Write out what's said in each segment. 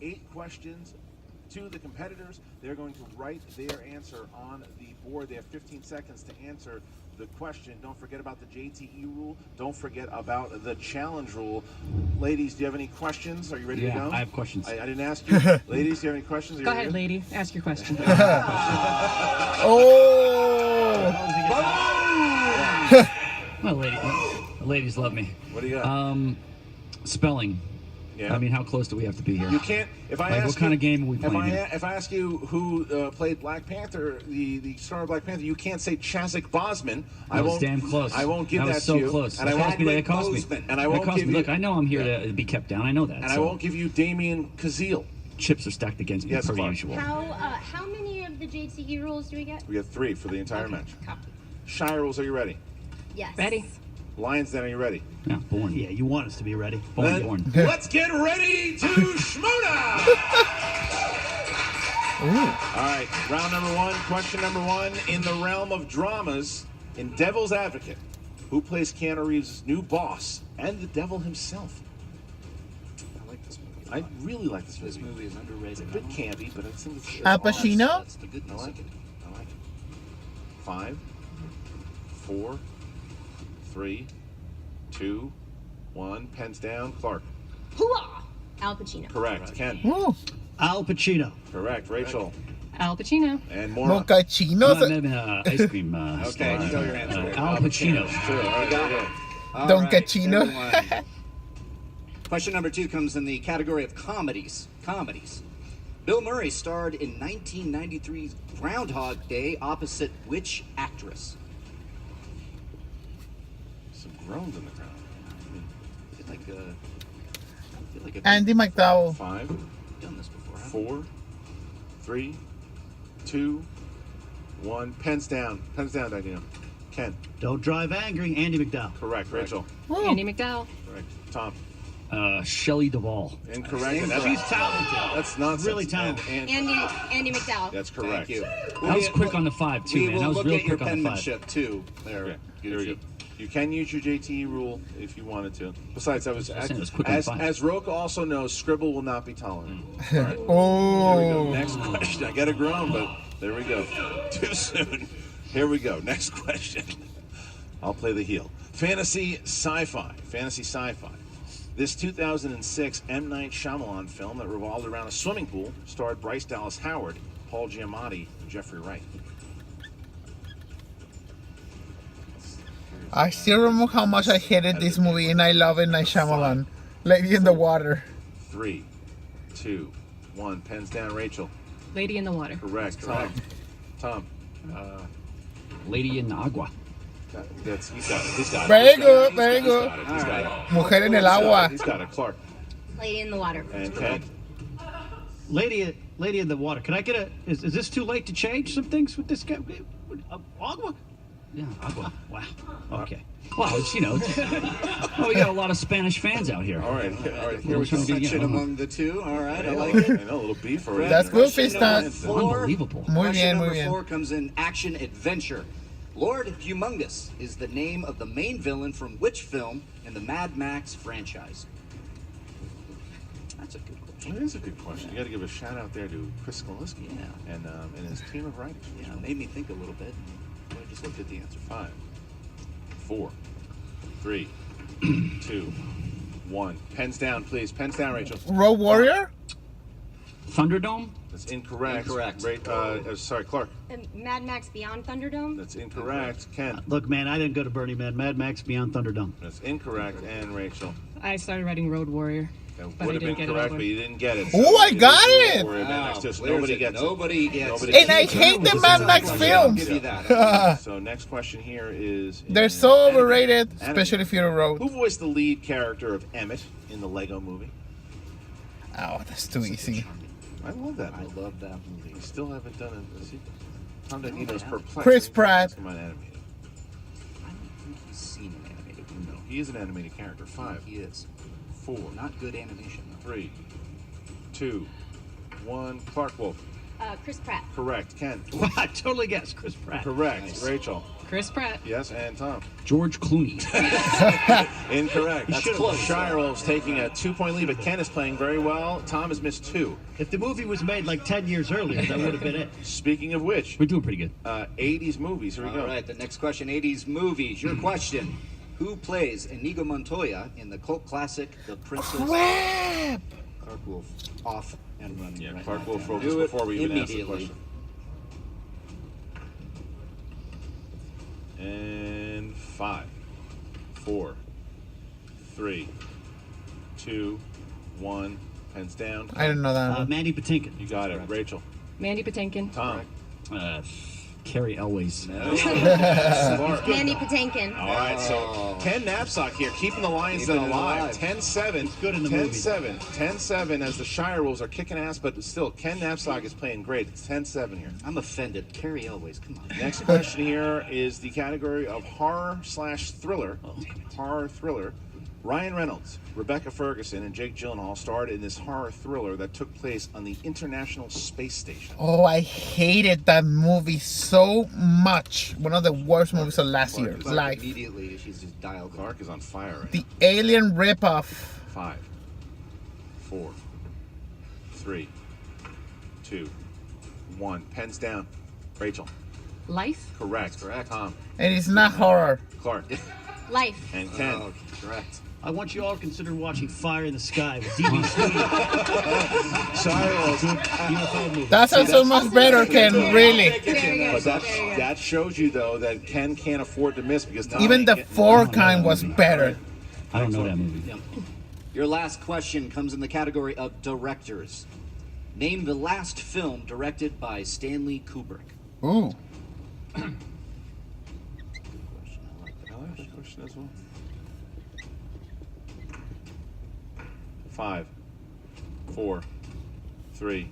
8 questions to the competitors. They're going to write their answer on the board. They have 15 seconds to answer the question. Don't forget about the JTE rule. Don't forget about the challenge rule. Ladies, do you have any questions? Are you ready to go? I have questions. I didn't ask you. Ladies, do you have any questions? Go ahead, lady. Ask your question. Well, ladies love me. What do you got? Spelling. Yeah. I mean, how close do we have to be here? You can't. If I ask what kind of game are we playing? If I ask you who played Black Panther, the star of Black Panther, you can't say Chadwick Boseman. I was damn close. I won't give that was so to you. close. And That I won't. cost me. And I won't give you. Look, I know I'm here to be kept down. I know that. And I won't give you Damien Kazeel. Chips are stacked against me per usual. How many of the JTE rules do we get? We got 3 for the entire match. Copy. Shirewolves, are you ready? Yes. Ready? Lions, then, are you ready? Yeah, born. Yeah, you want us to be ready. Born. Let's get ready to schmooda! All right, round number 1, question number 1. In the realm of dramas, in Devil's Advocate, who plays Keanu Reeves' new boss and the devil himself? I like this movie. I really like this movie. This movie is underrated. It's a bit campy, but I think it's Pacino? That's the I goodness like of it. it. I like it. 5, 4, 3, 2, 1. Pens down. Clark. Hooah! Al Pacino. Correct. Ken. Ooh, Al Pacino. Correct. Rachel. Al Pacino. And Maura. mochachinos. Ice cream. Okay, you know your answer. Al Pacino. True. All right, there you go. All Don right, Cachino. everyone. Question number 2 comes in the category of comedies. Bill Murray starred in 1993's Groundhog Day opposite which actress? Some groans in the crowd. I feel like I've Andy McDowell. 5, done this before. haven't 4, 3, 2, 1. Pens down. Pens down, Dino. Ken. Don't drive angry, Andy McDowell. Correct. Rachel. Andy McDowell. Correct. Tom. Shelley Duvall. Incorrect. She's talented. That's nonsense. Really talented. And Andy McDowell. that's correct. Thank you. That was quick on the 5 too, We man. will That was look real at your quick on the 5. penmanship too. There. Okay, here we go. You can use your JTE rule if you wanted to. Besides, I was saying it was quick on as 5. Roka also knows, scribble will not be tolerated. All right. Here we go. Oh, Next question. I got a groan, but there we go. Too soon. Here we go. Next question. I'll play the heel. Fantasy sci-fi. This 2006 M. Night Shyamalan film that revolved around a swimming pool starred Bryce Dallas Howard, Paul Giamatti, and Jeffrey Wright. I still remember how much I hated this movie, and I love it. Night Shyamalan, Lady in the Water. 3, 2, 1. Pens down. Rachel. Lady in the Water. Correct. Tom. Lady in Agua. He's got it. He's got it. Very good, very good. He's got it. Mujer en el agua. He's got it. Clark. Lady in the Water. And Ken. Lady in the Water. Can I get a? Is this too late to change some things with this guy? Agua. Yeah, Agua. Wow. Okay. Wow, it's, we got a lot of Spanish fans out here. All right. Here we go. Section among the two. All right. I like it. I know, a little beef already. That's good, Question number Fistas. 4. Unbelievable. Muy Question bien, muy number bien. 4 comes in action adventure. Lord Humongous is the name of the main villain from which film in the Mad Max franchise? That's a good question. It is a good question. You got to give a shout out there to Chris Skoliski and his team of writers. Yeah, it made me think a little bit. I just looked at the answer. 5, 4, 3, 2, 1. Pens down, please. Pens down, Rachel. Road Warrior. Thunderdome? That's incorrect. Incorrect. Sorry, Clark. Mad Max Beyond Thunderdome. That's incorrect. Ken. Look, man, I didn't go to Burning Man. Mad Max Beyond Thunderdome. That's incorrect. And Rachel. I started writing Road Warrior. That But I would have didn't been get it correct, over. but you didn't get it. Oh, I got it! Don't worry about it. Next, just nobody gets it. Nobody gets it. And I hate the Mad Max I'll films. give you that. So next question here is... They're so overrated, especially Fury Road. Who voiced the lead character of Emmett in the Lego movie? Oh, that's too easy. I love that I movie. love that movie. We still haven't done a sequel. Tom Danito's perplexed. Chris Pratt. Come on, animated. I don't think he's seen an animated movie. No, he is an animated character. 5, He is. 4, Not good animation, though. 3, 2, 1. Clark Wolf. Chris Pratt. Correct. Ken. Wow, I totally guessed Chris Pratt. Correct. Nice. Rachel. Chris Pratt. Yes, and Tom. George Clooney. Incorrect. That's close. Shirewolves taking a 2-point lead, but Ken is playing very well. Tom has missed 2. If the movie was made like 10 years earlier, that would have been it. Speaking of which, We're doing pretty good. 80s movies. Here we go. All right, the next question, 80s movies. Your question. Who plays Inigo Montoya in the cult classic The Princess? Crap! Clark Wolf off and running. Yeah, right Clark now. will focus Do it before we even ask the immediately. question. And 5, 4, 3, 2, 1. Pens down. I don't know that one. Mandy Patinkin. You got it. Rachel. Mandy Patinkin. Tom. Carrie Elways. Clark. Mandy Patinkin. All right, so Ken Knapsack here, keeping the Lions Den Keeping it alive. alive. 10-7. good in the movie. 10-7. 10-7 as the Shirewolves are kicking ass, but still, Ken Knapsack is playing great. It's 10-7 here. I'm offended. Carrie Elways, come on. Next question here is the category of horror/thriller. Horror thriller. Ryan Reynolds, Rebecca Ferguson, and Jake Gyllenhaal starred in this horror thriller that took place on the International Space Station. Oh, I hated that movie so much. One of the worst movies of last year. Clark Life. immediately, she's just dialed. Clark is on fire right The Alien ripoff. 5, 4, 3, 2, 1. Pens down. Rachel. Life. Correct. That's correct. Tom. And it's not horror. Clark. Life. And Ken. Oh, correct. I want you all to consider watching Fire in the Sky with D.B. Sweeney. Shirewolves. UFO movie. That sounds so much better, Ken, really. There you go. But that shows you, though, that Ken can't afford to miss because Tom Even the ain't getting- 4 kind was better. I don't know that movie. Yep. Your last question comes in the category of directors. Name the last film directed by Stanley Kubrick. Ooh. I like that question as well. 5, 4, 3,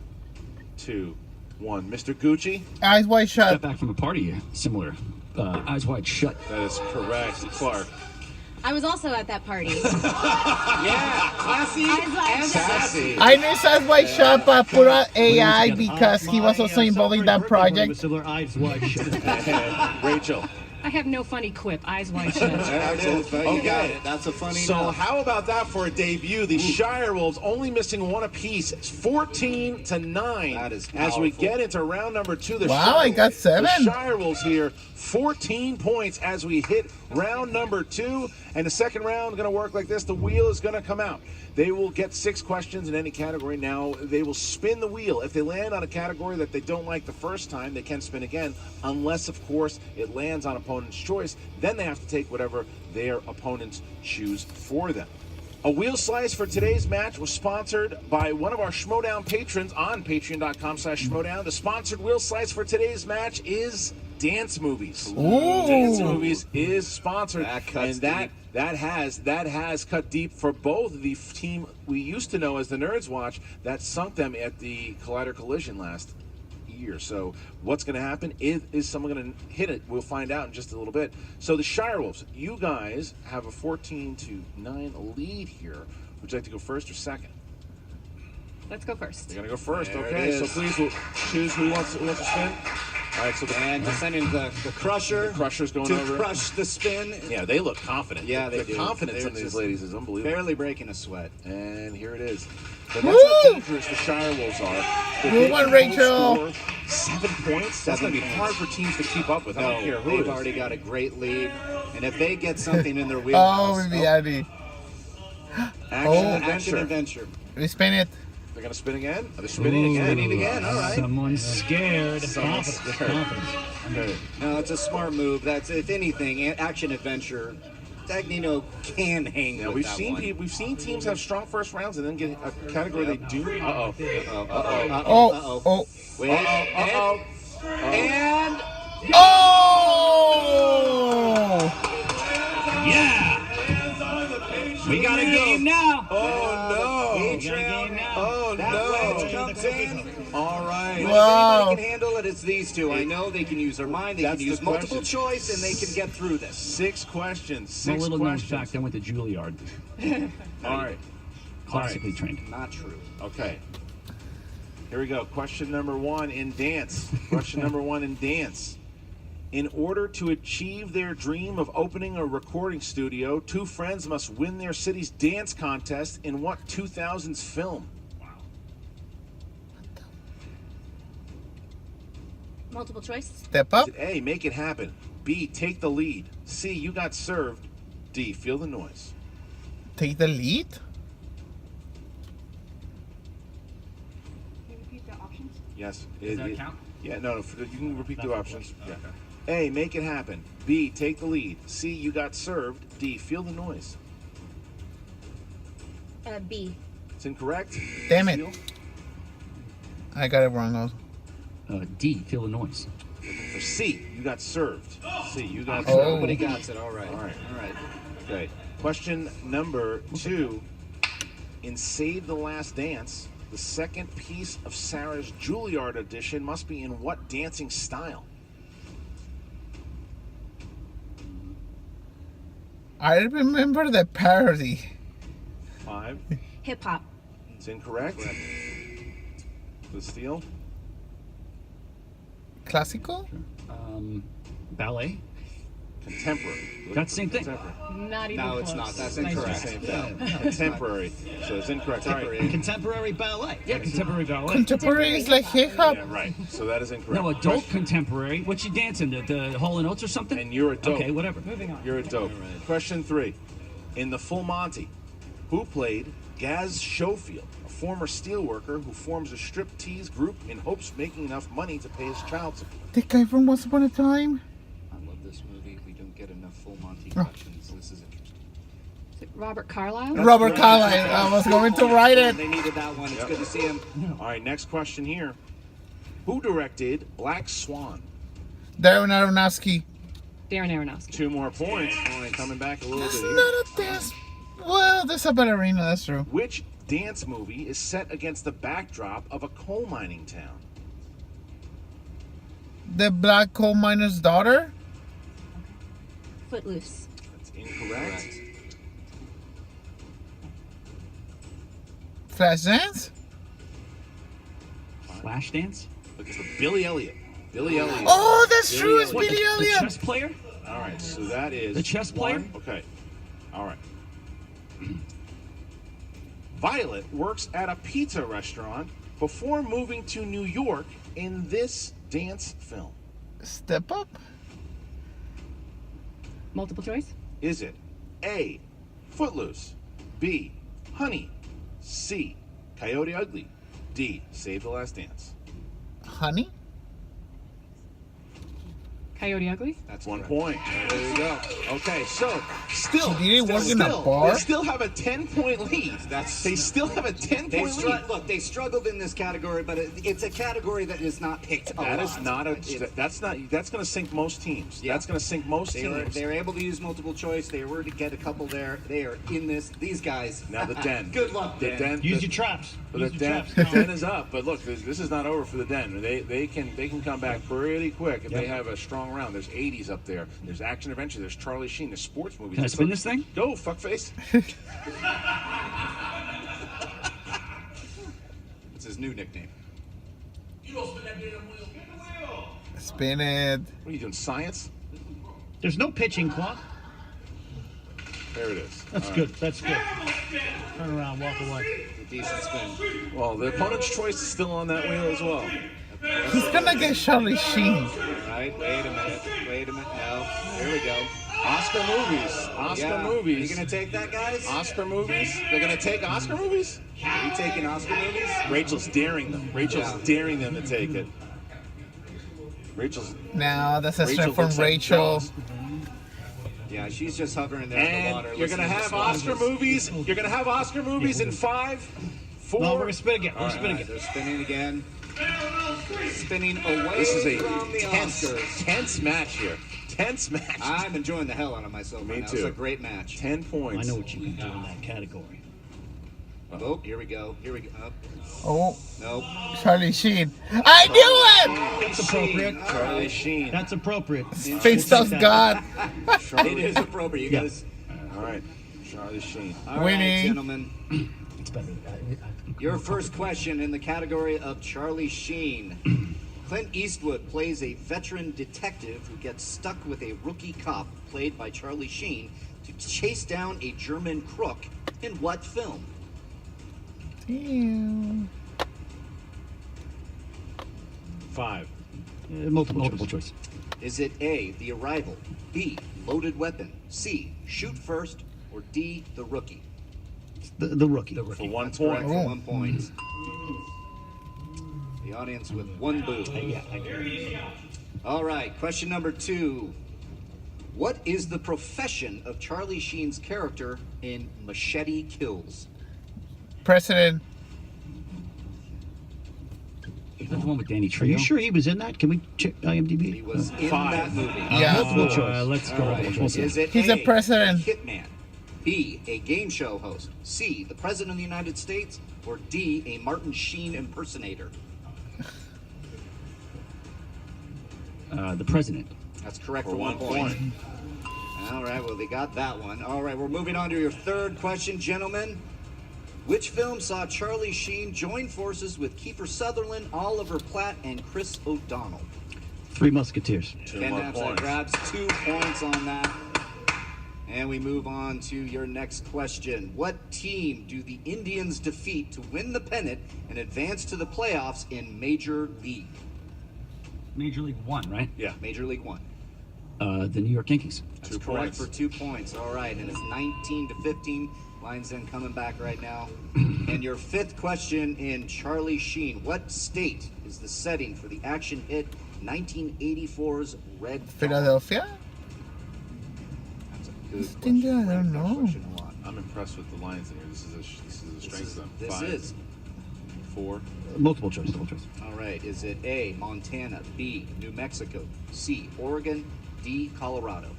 2, 1. Mr. Gucci. Eyes wide Got shut. back from a party similar. Eyes Wide Shut. That is correct. Clark. I was also at that party. Yeah, classy Eyes wide and shut. sassy. I knew his eyes wide shut, but I put on AI because he was also involved in that project. With similar Eyes Wide Shut. And Rachel. I have no funny quip. Eyes wide shut. Excellent. You Okay. got it. That's a funny So enough. how about that for a debut? The Shirewolves only missing 1 apiece. It's 14-9. That is as we powerful. get into round number 2. The Wow, I got 7. The Shirewolves here, 14 points as we hit round number 2. And the second round going to work like this. The wheel is going to come out. They will get 6 questions in any category. Now, they will spin the wheel. If they land on a category that they don't like the first time, they can spin again, unless, of course, it lands on opponent's choice. Then they have to take whatever their opponents choose for them. A wheel slice for today's match was sponsored by one of our Schmoedown patrons on patreon.com/Schmoedown. The sponsored wheel slice for today's match is Dance Movies. Dance Movies is sponsored, That cuts and that deep. that has cut deep for both the team we used to know as the Nerds Watch that sunk them at the Collider Collision last year. So what's going to happen? Is someone going to hit it? We'll find out in just a little bit. So the Shirewolves, you guys have a 14-9 lead here. Would you like to go first or second? Let's go first. You're going to go first. There it Okay, so is. please we'll choose who wants to spin. All right, so And descending the crusher. The crusher's going to over. crush the spin. Yeah, they look confident. Yeah, they the do. confidence They're in these just ladies is unbelievable. Barely breaking a sweat. And here it is. But that's how dangerous the Shirewolves are. If Move they on, can Rachel. score 7 points. That's going to be hard for teams to keep up with. I don't care who it They've is. already got a great lead. And if they get something in their Oh, wheelhouse, Viviani. action adventure. We spin it. They're going to spin again. They're spinning again. Spinning again, all right. Someone's scared. Someone's scared. Confidence. Okay. No, it's a smart move. That's, if anything, action adventure. Dagnino can hang Now with we've that seen one. we've seen teams have strong first rounds and then get a category they do. Uh-oh. Oh. Wait. Uh-oh. And Oh! Yeah! We got a game now! Oh each We got a round, game now. Oh that wedge comes in. All right. If Wow. anybody can handle it, it's these two. I know they can use their mind, they That's can use the multiple question. choice, and they can get through this. 6 questions. A 6 little known questions. fact, I went to Juilliard. All right. Classically trained. Not true. Okay. Here we go. Question number 1 in dance. Question number 1 in dance. In order to achieve their dream of opening a recording studio, two friends must win their city's dance contest in what 2000s film? Multiple choice. Step up. Is it A, Make It Happen, B, Take the Lead, C, You Got Served, D, Feel the Noise? Take the lead. Can you repeat the options? Yes. Does that count? Yeah, no, you can repeat the options. Yeah. A, Make It Happen, B, Take the Lead, C, You Got Served, D, Feel the Noise? B. It's incorrect. Damn it. Steele? I got it wrong also. D, Feel the Noise. For C, You Got Served. C, You Got Oh. Served. Nobody got it. All right. All right. All right. Okay. Question number 2. In Save the Last Dance, the second piece of Sarah's Juilliard edition must be in what dancing style? I remember the parody. 5. Hip hop. It's incorrect. The Steele? Classical? Ballet. Contemporary. That's the same thing. Contemporary. Not even No, close. it's not. That's Nice incorrect. try. Same thing. Contemporary. So it's incorrect. All right. Contemporary ballet. Yeah, contemporary ballet. Contemporary is like hip hop. Yeah, right. So that is incorrect. No, adult contemporary. What you dancing? The Hall and Oates or something? And you're a dope. Okay, whatever. Moving on. You're a dope. Question 3. In The Full Monty, who played Gaz Schofield, a former steelworker who forms a striptease group in hopes of making enough money to pay his child support? The guy from Once Upon a Time. I love this movie. We don't get enough full Monty questions. This is interesting. Is it Robert Carlyle? Robert Carlyle. I was going to write it. They needed that one. It's good to see him. All right, next question here. Who directed Black Swan? Darren Aronofsky. Darren Aronofsky. 2 more points. Coming back a little That's bit here. not a dance. Well, there's a ballerina. That's true. Which dance movie is set against the backdrop of a coal mining town? The Black Coal Miner's Daughter. Footloose. That's incorrect. Flashdance. Flashdance. Look, it's Billy Elliot. Billy Elliot. Oh, that's Billy true. It's Elliot. Billy The Elliot. chess player? All right, so that is The chess player? 1. Okay. All right. Violet works at a pizza restaurant before moving to New York in this dance film. Step up. Multiple choice? Is it A, Footloose, B, Honey, C, Coyote Ugly, D, Save the Last Dance? Honey. Coyote Ugly? That's 1 point. There you go. Okay, so still, So did he work in a still, bar? they still have a 10-point lead. They still have a 10-point lead. Look, they struggled in this category, but it's a category that is not picked a That lot. is not a. That's going to sink most teams. Yeah. That's going to sink most teams. They were able to use multiple choice. They were to get a couple there. They are in this. These guys. Now the den. Good luck, The Dan. den. Use the, your traps. the Use your den. traps. The Colin. den is up. But look, this is not over for the den. They can come back pretty quick if they have a strong round. There's 80s up there. There's action adventure. There's Charlie Sheen. There's sports movies. Can I spin this thing? Go, fuckface. It's his new nickname. Spin it. What are you doing? Science? There's no pitching clock. There it is. That's All good. That's good. Turn around, walk away. A decent spin. right. Well, the opponent's choice is still on that wheel as well. He's gonna get Charlie Sheen. Right? Wait a minute. No. Here we go. Oscar movies. Oscar Yeah. movies. Are you gonna take that, guys? Oscar movies? They're going to take Oscar movies? Are you taking Oscar movies? Rachel's daring them. Rachel's daring them to take it. Rachel's Now that's a Rachel strength from looks like Rachel. Jaws. Yeah, she's just hovering there in the And water. you're going to have Oscar movies. You're going to have Oscar movies in 5, 4. No, we're gonna spin again. We're All gonna spin right. again. They're spinning again. Spinning away This is a from the Oscars. tense match here. Tense match. I'm enjoying the hell out of myself Me right now. too. It's a great match. 10 points. I know what you can do in that category. Oh, here we go. Here we go. Oh, Nope. Charlie Sheen. I knew That's appropriate. Charlie Sheen. That's appropriate. it! Face does God. It Charlie. is appropriate. You Yeah. guys. All right. Charlie Sheen. All right, Winning. gentlemen. It's better. Your first question in the category of Charlie Sheen. Clint Eastwood plays a veteran detective who gets stuck with a rookie cop, played by Charlie Sheen, to chase down a German crook in what film? Damn. 5. Multiple choice. Is it A, The Arrival, B, Loaded Weapon, C, Shoot First, or D, The Rookie? The rookie. For 1 That's point. correct for 1 point. The audience with 1 boo. All right, question number 2. What is the profession of Charlie Sheen's character in Machete Kills? President. Is that the one with Danny Are Trejo? you sure he was in that? Can we check IMDb? He was in 5. that movie. Yeah. Multiple choice. Let's go. All right. Multiple choice. Is it He's A, a president. Hitman, B, a game show host, C, the President of the United States, or D, a Martin Sheen impersonator? The president. That's correct For for 1 1 point. All right, well, they got that one. All right, we're moving on to your third question, gentlemen. Which film saw Charlie Sheen join forces with Kiefer Sutherland, Oliver Platt, and Chris O'Donnell? Three Musketeers. 2 Ken more Knapsack points. grabs 2 points on that. And we move on to your next question. What team do the Indians defeat to win the pennant and advance to the playoffs in Major League? Major League One, right? Yeah. Major League One. The New York Yankees. That's 2 correct points. for 2 points. All right, and it's 19-15. Lions then coming back right now. And your fifth question in Charlie Sheen. What state is the setting for the action hit 1984's Red Dawn? Philadelphia? That's a good Think question. I don't Like that know. question a lot. I'm impressed with the Lions in here. This is a strength of them. This 5. is. 4. Multiple choice. Double choice. All right, is it A, Montana, B, New Mexico, C, Oregon, D, Colorado?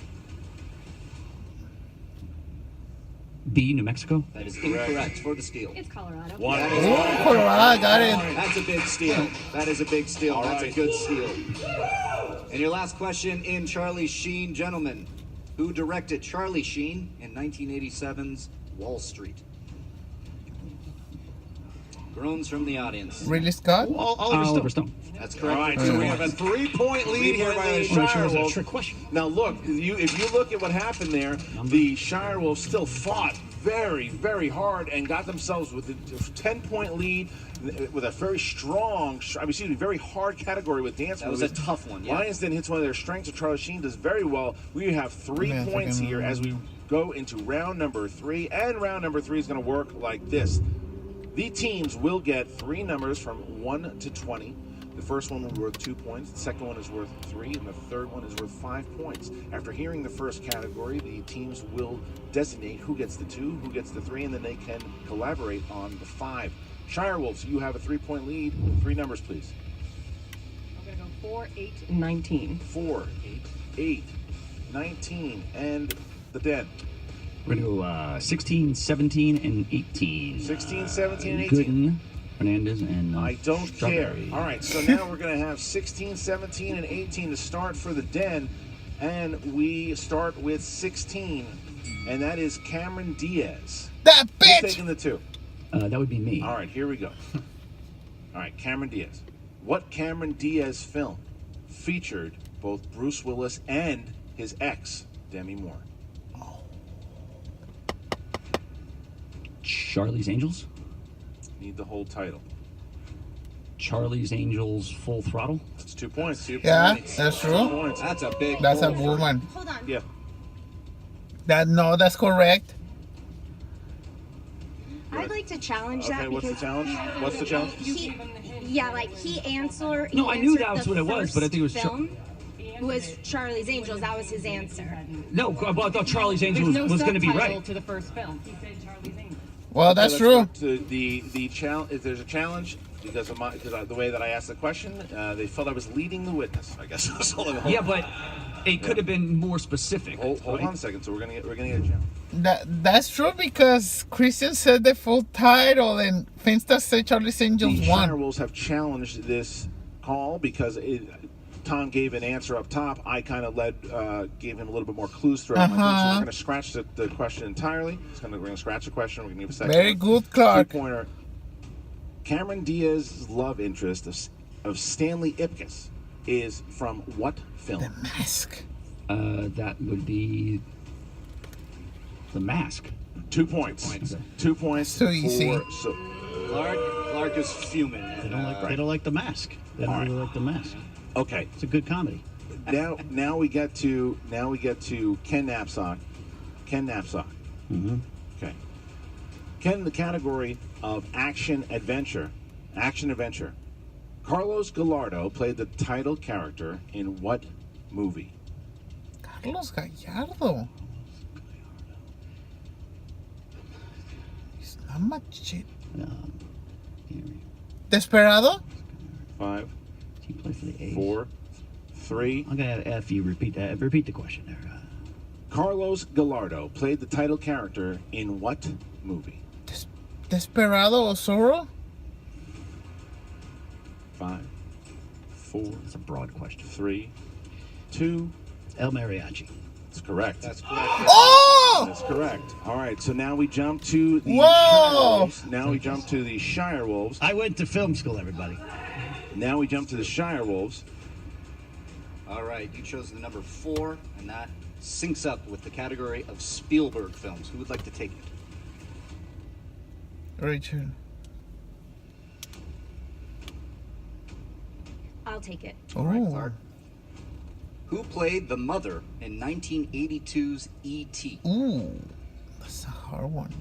B, New Mexico. That is incorrect for the steal. It's Colorado. 1. That is Oh, Colorado, got it. That's a big steal. That is a big steal. All That's right. a good steal. And your last question in Charlie Sheen, gentlemen. Who directed Charlie Sheen in 1987's Wall Street? Groans from the audience. Ridley Scott? Oliver Stone. That's All correct. right, so we have a 3-point lead here by the I'm not sure it was a Shirewolves. trick question. Now look, if you look at what happened there, the Shirewolves still fought very, very hard and got themselves with a 10-point lead with a very strong, very hard category with dance That was a movies. tough one, yeah. Lions Den hits one of their strengths, and Charlie Sheen does very well. We have 3 Yeah, points second here round. as we go into round number 3, and round number 3 is going to work like this. The teams will get 3 numbers from 1 to 20. The first one will be worth 2 points, the second one is worth 3, and the third one is worth 5 points. After hearing the first category, the teams will designate who gets the 2, who gets the 3, and then they can collaborate on the 5. Shirewolves, you have a 3-point lead. 3 numbers, please. I'm going to go 4, 8, and 19. 4, 8, 19, and the Den. We're going to go 16, 17, and 18. 16, 17, and 18. Gooden, Hernandez, and I don't care. Strawberry. All right, so now we're going to have 16, 17, and 18 to start for the Den. And we start with 16, and that is Cameron Diaz. That Who's bitch! taking the 2? That would be me. All right, here we go. All right, Cameron Diaz. What Cameron Diaz film featured both Bruce Willis and his ex, Demi Moore? Charlie's Angels. Need the whole title. Charlie's Angels Full Throttle. That's 2 points. 2 Yeah, points. that's 2 true. points. That's a big That's a pull for- woman. Hold on. Yeah. That's correct. I'd like to challenge that Okay, what's the because challenge? What's the challenge? he answered. No, I he knew answered that was the what it was, but I think it was film was Charlie's Angels. That was his answer. No, I thought Charlie's There's Angels no was going to be subtitle right. to the first film. He said Charlie's Angels. Well, that's Okay, true. let's go to the challenge. If there's a challenge, because of the way that I asked the question, they felt I was leading the witness. I guess that's all. Yeah, but it could have been more specific. Hold right? on a second. So we're gonna get a challenge. That's true because Christian said the full title and Finsta said Charlie's Angels The won. Shirewolves have challenged this call because Tom gave an answer up top. I kind of gave him a little bit more clues throughout my thing. So we're going to scratch the question entirely. We're going to scratch the question. We're going to give a second. Very good, Clark. 3-pointer. Cameron Diaz's love interest of Stanley Ipkiss is from what film? The Mask. That would be The Mask. 2 points. 2 points. So easy. Clark is fuming. They don't like The Mask. They don't really like The Mask. Okay. It's a good comedy. Now we get to Ken Knapsack. Ken Knapsack. Mm-hmm. Okay. Ken, in the category of action adventure. Carlos Gallardo played the title character in what movie? Carlos Gallardo. He's not much shit. Desperado? 5, He played for the A's. 4, 3. I'm gonna have you repeat that. Repeat the question there. Carlos Gallardo played the title character in what movie? Desperado or Zorro? 5, 4, It's a broad question. 3, 2. El Mariachi. That's correct. That's correct. Oh! That's correct. All right, so now we jump to the Whoa! Shirewolves. Now we jump to the Shirewolves. I went to film school, everybody. Now we jump to the Shirewolves. All right, you chose the number 4, and that syncs up with the category of Spielberg films. Who would like to take it? Rachel. I'll take it. All right, Oh. Clark. Who played the mother in 1982's E.T.? Ooh, that's a hard one.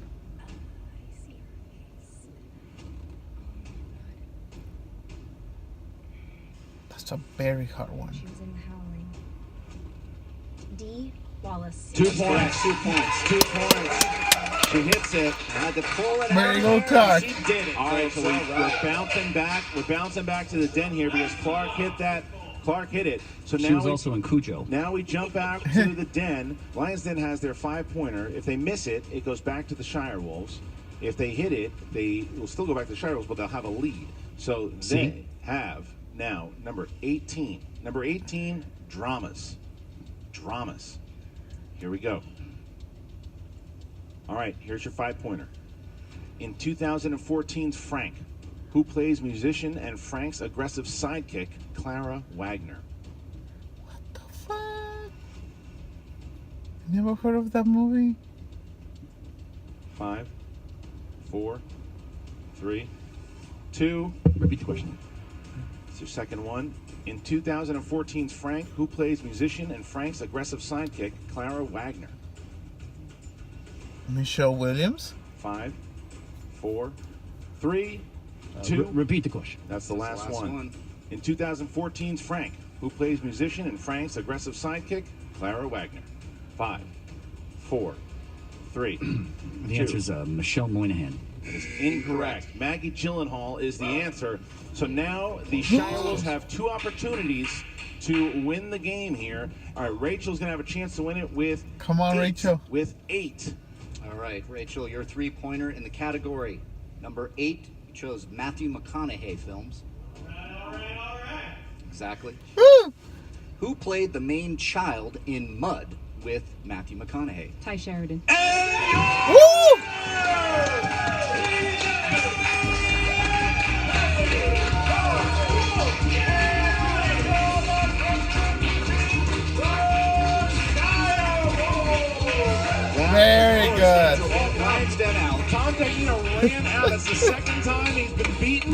That's a very hard one. She was in The Howling. D. Wallace. 2 points. 2 points. 2 points. She hits it. Had to pull it Very out. good, Clark. She did it. All right, so we're right. bouncing back. We're bouncing back to the den here because Clark hit that. Clark hit it. So She now was also in Cujo. now we jump back to the den. Lions Den has their 5-pointer. If they miss it, it goes back to the Shirewolves. If they hit it, they will still go back to the Shirewolves, but they'll have a lead. So they See? have now number 18. Number 18, dramas. Dramas. Here we go. All right, here's your 5-pointer. In 2014's Frank, who plays musician and Frank's aggressive sidekick, Clara Wagner? What the fuck? Never heard of that movie. 5, 4, 3, 2. Repeat the question. It's your second one. In 2014's Frank, who plays musician and Frank's aggressive sidekick, Clara Wagner? Michelle Williams. 5, 4, 3, 2. Repeat the question. That's the last one. In 2014's Frank, who plays musician and Frank's aggressive sidekick, Clara Wagner? 5, 4, 3. The answer is Michelle Moynihan. That is incorrect. Maggie Gyllenhaal is the answer. So now the Shirewolves have 2 opportunities to win the game here. All right, Rachel's going to have a chance to win it with Come on, 8, Rachel. With 8. All right, Rachel, your 3-pointer in the category. Number 8, you chose Matthew McConaughey films. All right. Exactly. Woo! Who played the main child in Mud with Matthew McConaughey? Ty Sheridan. Woo! Very good. Lions Den out. Tom Pacino ran out. That's the second time he's been beaten.